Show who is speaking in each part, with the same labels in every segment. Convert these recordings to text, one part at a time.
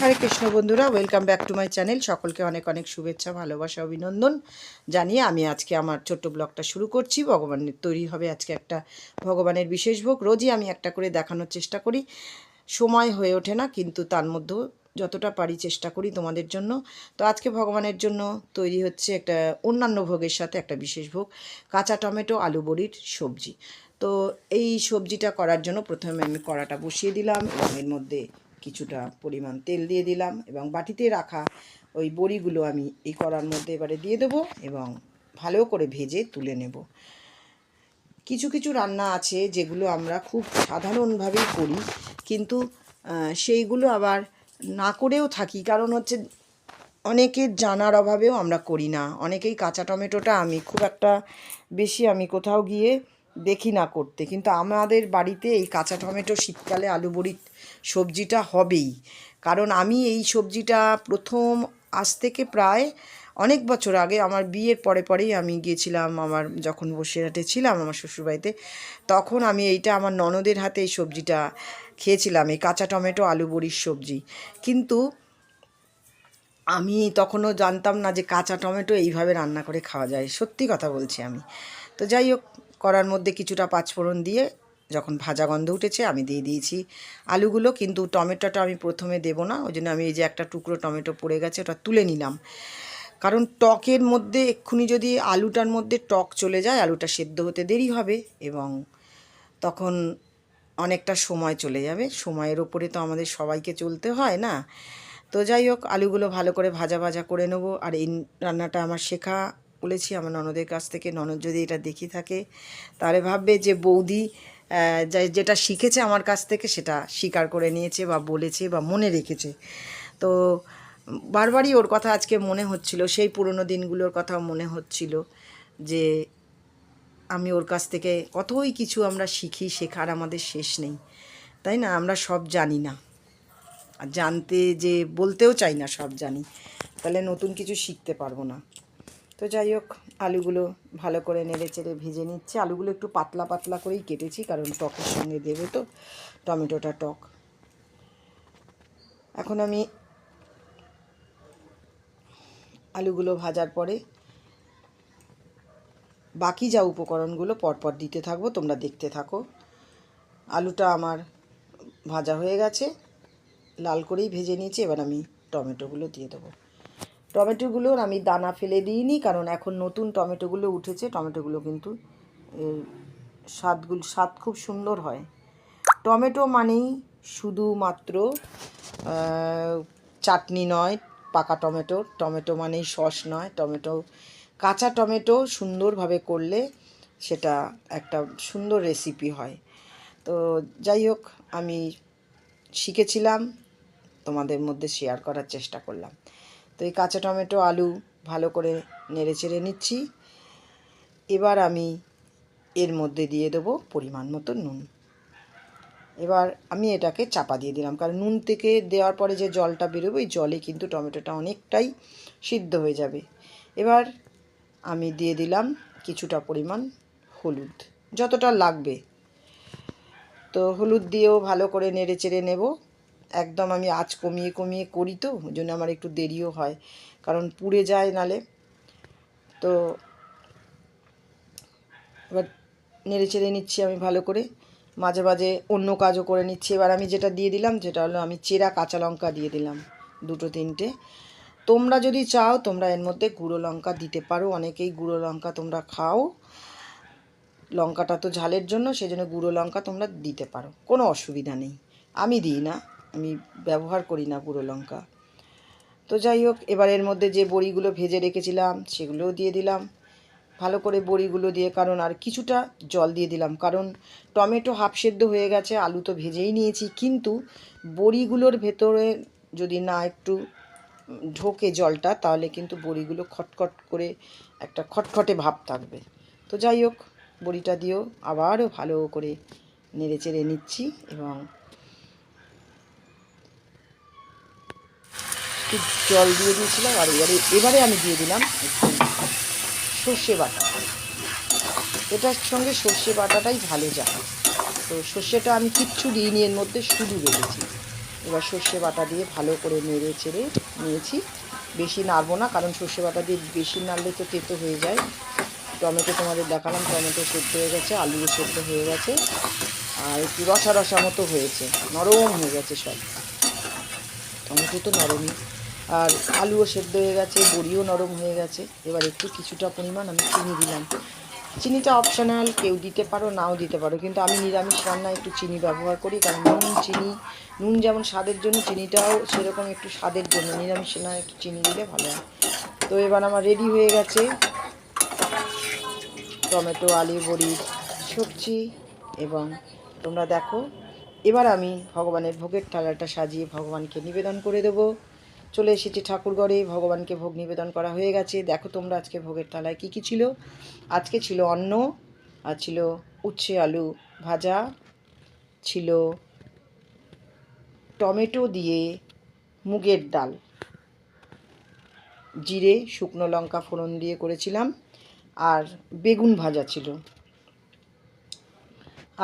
Speaker 1: হরে কৃষ্ণ বন্ধুরা, welcome back to my channel. সকলকে অনেক অনেক শুভেচ্ছা, ভালোবাসা, অভিনন্দন জানিয়ে আমি আজকে আমার ছোট্ট ব্লগটা শুরু করছি। ভগবানের তৈরি হবে আজকে একটা ভগবানের বিশেষ ভোগ। রোজই আমি একটা করে দেখানোর চেষ্টা করি, সময় হয়ে ওঠে না, কিন্তু তার মধ্যেও যতটা পারি চেষ্টা করি তোমাদের জন্য। তো আজকে ভগবানের জন্য তৈরি হচ্ছে একটা অন্যান্য ভোগের সাথে একটা বিশেষ ভোগ, কাঁচা টমেটো আলু বড়ির সবজি। তো এই সবজিটা করার জন্য প্রথমে আমি কড়াটা বসিয়ে দিলাম এবং এর মধ্যে কিছুটা পরিমাণ তেল দিয়ে দিলাম এবং বাটিতে রাখা ওই বড়িগুলো আমি এই কড়ার মধ্যে এবারে দিয়ে দেবো এবং ভালো করে ভেজে তুলে নেব। কিছু কিছু রান্না আছে যেগুলো আমরা খুব সাধারণভাবেই করি, কিন্তু সেইগুলো আবার না করেও থাকি, কারণ হচ্ছে অনেকের জানার অভাবেও আমরা করি না। অনেকেই কাঁচা টমেটোটা আমি খুব একটা বেশি আমি কোথাও গিয়ে দেখি না করতে, কিন্তু আমাদের বাড়িতে এই কাঁচা টমেটো শীতকালে আলু বড়ির সবজিটা হবেই। কারণ আমি এই সবজিটা প্রথম আজ থেকে প্রায় অনেক বছর আগে আমার বিয়ের পরে পরেই আমি গিয়েছিলাম, আমার যখন বসিরহাটে ছিলাম আমার শ্বশুরবাড়িতে, তখন আমি এইটা আমার ননদের হাতে এই সবজিটা খেয়েছিলাম, এই কাঁচা টমেটো আলু বড়ির সবজি। কিন্তু আমি তখনও জানতাম না যে কাঁচা টমেটো এইভাবে রান্না করে খাওয়া যায়, সত্যি কথা বলছি আমি। তো যাই হোক, কড়ার মধ্যে কিছুটা পাঁচফোড়ন দিয়ে যখন ভাজা গন্ধ উঠেছে আমি দিয়ে দিয়েছি আলুগুলো, কিন্তু টমেটোটা আমি প্রথমে দেবো না, ওই জন্য আমি এই যে একটা টুকরো টমেটো পড়ে গেছে ওটা তুলে নিলাম। কারণ টকের মধ্যে এক্ষুনি যদি আলুটার মধ্যে টক চলে যায়, আলুটা সেদ্ধ হতে দেরি হবে এবং তখন অনেকটা সময় চলে যাবে। সময়ের ওপরে তো আমাদের সবাইকে চলতে হয় না। তো যাই হোক, আলুগুলো ভালো করে ভাজা ভাজা করে নেব। আর এই রান্নাটা আমার শেখা বলেছি আমার ননদের কাছ থেকে। ননদ যদি এটা দেখি থাকে তাহলে ভাববে যে বৌদি যেটা শিখেছে আমার কাছ থেকে সেটা স্বীকার করে নিয়েছে বা বলেছে বা মনে রেখেছে। তো বারবারই ওর কথা আজকে মনে হচ্ছিল, সেই পুরনো দিনগুলোর কথা মনে হচ্ছিল যে আমি ওর কাছ থেকে কতই কিছু আমরা শিখি, শেখার আমাদের শেষ নেই, তাই না? আমরা সব জানি না, আর জানতে যে বলতেও চাই না সব জানি, তাহলে নতুন কিছু শিখতে পারবো না। তো যাই হোক, আলুগুলো ভালো করে নেড়ে চেড়ে ভেজে নিচ্ছে। আলুগুলো একটু পাতলা পাতলা করেই কেটেছি, কারণ টকের সঙ্গে দেবে তো, টমেটোটা টক। এখন আমি আলুগুলো ভাজার পরে বাকি যা উপকরণগুলো পরপর দিতে থাকবো, তোমরা দেখতে থাকো। আলুটা আমার ভাজা হয়ে গেছে, লাল করেই ভেজে নিয়েছি। এবার আমি টমেটোগুলো দিয়ে দেবো। টমেটোগুলোর আমি দানা ফেলে দিইনি, কারণ এখন নতুন টমেটোগুলো উঠেছে। টমেটোগুলো কিন্তু স্বাদ খুব সুন্দর হয়। টমেটো মানেই শুধুমাত্র চাটনি নয়, পাকা টমেটো, টমেটো মানেই সস নয়। টমেটো, কাঁচা টমেটো সুন্দরভাবে করলে সেটা একটা সুন্দর রেসিপি হয়। তো যাই হোক, আমি শিখেছিলাম, তোমাদের মধ্যে শেয়ার করার চেষ্টা করলাম। তো এই কাঁচা টমেটো আলু ভালো করে নেড়ে চেড়ে নিচ্ছি। এবার আমি এর মধ্যে দিয়ে দেবো পরিমাণ মতো নুন। এবার আমি এটাকে চাপা দিয়ে দিলাম, কারণ নুন থেকে দেওয়ার পরে যে জলটা বেরোবে ওই জলে কিন্তু টমেটোটা অনেকটাই সিদ্ধ হয়ে যাবে। এবার আমি দিয়ে দিলাম কিছুটা পরিমাণ হলুদ, যতটা লাগবে। তো হলুদ দিয়েও ভালো করে নেড়ে চেড়ে নেব। একদম আমি আঁচ কমিয়ে কমিয়ে করি, তো ওই জন্য আমার একটু দেরিও হয়, কারণ পুড়ে যায় নালে। তো এবার নেড়ে চেড়ে নিচ্ছি আমি ভালো করে, মাঝে মাঝে অন্য কাজও করে নিচ্ছি। এবার আমি যেটা দিয়ে দিলাম যেটা হলো আমি চেরা কাঁচা লঙ্কা দিয়ে দিলাম, দুটো তিনটে। তোমরা যদি চাও তোমরা এর মধ্যে গুঁড়ো লঙ্কা দিতে পারো, অনেকেই গুঁড়ো লঙ্কা তোমরা খাও, লঙ্কাটা তো ঝালের জন্য, সেই জন্য গুঁড়ো লঙ্কা তোমরা দিতে পারো, কোনো অসুবিধা নেই। আমি দিই না, আমি ব্যবহার করি না গুঁড়ো লঙ্কা। তো যাই হোক, এবার এর মধ্যে যে বড়িগুলো ভেজে রেখেছিলাম সেগুলোও দিয়ে দিলাম ভালো করে বড়িগুলো দিয়ে, কারণ আর কিছুটা জল দিয়ে দিলাম, কারণ টমেটো হাফ সেদ্ধ হয়ে গেছে, আলু তো ভেজেই নিয়েছি, কিন্তু বড়িগুলোর ভেতরে যদি না একটু ঢোকে জলটা, তাহলে কিন্তু বড়িগুলো খটখট করে একটা খটখটে ভাব থাকবে। তো যাই হোক, বড়িটা দিয়েও আবারও ভালো করে নেড়ে চেড়ে নিচ্ছি এবং একটু জল দিয়ে দিয়েছিলাম। আর এবারে আমি দিয়ে দিলাম একটু সর্ষে বাটা। এটার সঙ্গে সর্ষে বাটাটাই ভালো যায়। তো সর্ষেটা আমি কিচ্ছু দিইনি এর মধ্যে, শুধু রেখেছি। এবার সর্ষে বাটা দিয়ে ভালো করে নেড়ে চেড়ে নিয়েছি। বেশি নাড়বো না, কারণ সর্ষে বাটা দিয়ে বেশি নাড়লে তো তেতো হয়ে যায়। টমেটো তোমাদের দেখালাম, টমেটো সেদ্ধ হয়ে গেছে, আলুও সেদ্ধ হয়ে গেছে, আর একটু রসা রসা মতো হয়েছে, নরম হয়ে গেছে সব। টমেটো তো নরমই, আর আলুও সেদ্ধ হয়ে গেছে, বড়িও নরম হয়ে গেছে। এবার একটু কিছুটা পরিমাণ আমি চিনি দিলাম। চিনিটা অপশনাল, কেউ দিতে পারো নাও দিতে পারো, কিন্তু আমি নিরামিষ রান্নায় একটু চিনি ব্যবহার করি, কারণ নুন যেমন স্বাদের জন্য, চিনিটাও সেরকম একটু স্বাদের জন্য। নিরামিষ রান্নায় একটু চিনি দিলে ভালো হয়। তো এবার আমার রেডি হয়ে গেছে টমেটো আলু বড়ির সবজি। এবং তোমরা দেখো, এবার আমি ভগবানের ভোগের থালাটা সাজিয়ে ভগবানকে নিবেদন করে দেবো। চলে এসেছি ঠাকুরঘরে, ভগবানকে ভোগ নিবেদন করা হয়ে গেছে। দেখো তোমরা আজকে ভোগের থালায় কী কী ছিল। আজকে ছিল অন্ন, আর ছিল উচ্ছে আলু ভাজা, ছিল টমেটো দিয়ে মুগের ডাল, জিরে শুকনো লঙ্কা ফোড়ন দিয়ে করেছিলাম, আর বেগুন ভাজা ছিল,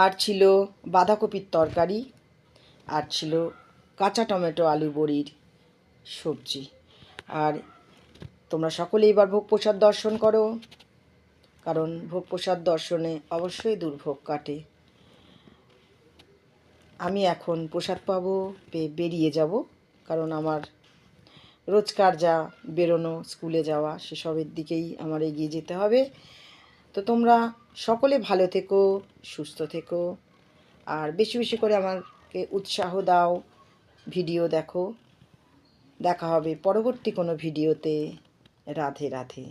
Speaker 1: আর ছিল বাঁধাকপির তরকারি, আর ছিল কাঁচা টমেটো আলু বড়ির সবজি। আর তোমরা সকলে এবার ভোগ প্রসাদ দর্শন করো, কারণ ভোগ প্রসাদ দর্শনে অবশ্যই দুর্ভোগ কাটে। আমি এখন প্রসাদ পাবো, পেয়ে বেরিয়ে যাব, কারণ আমার রোজকার যা বেরোনো, স্কুলে যাওয়া, সেসবের দিকেই আমার এগিয়ে যেতে হবে। তো তোমরা সকলে ভালো থেকো, সুস্থ থেকো, আর বেশি বেশি করে আমাকে উৎসাহ দাও, ভিডিও দেখো। দেখা হবে পরবর্তী কোনো ভিডিওতে। রাধে রাধে।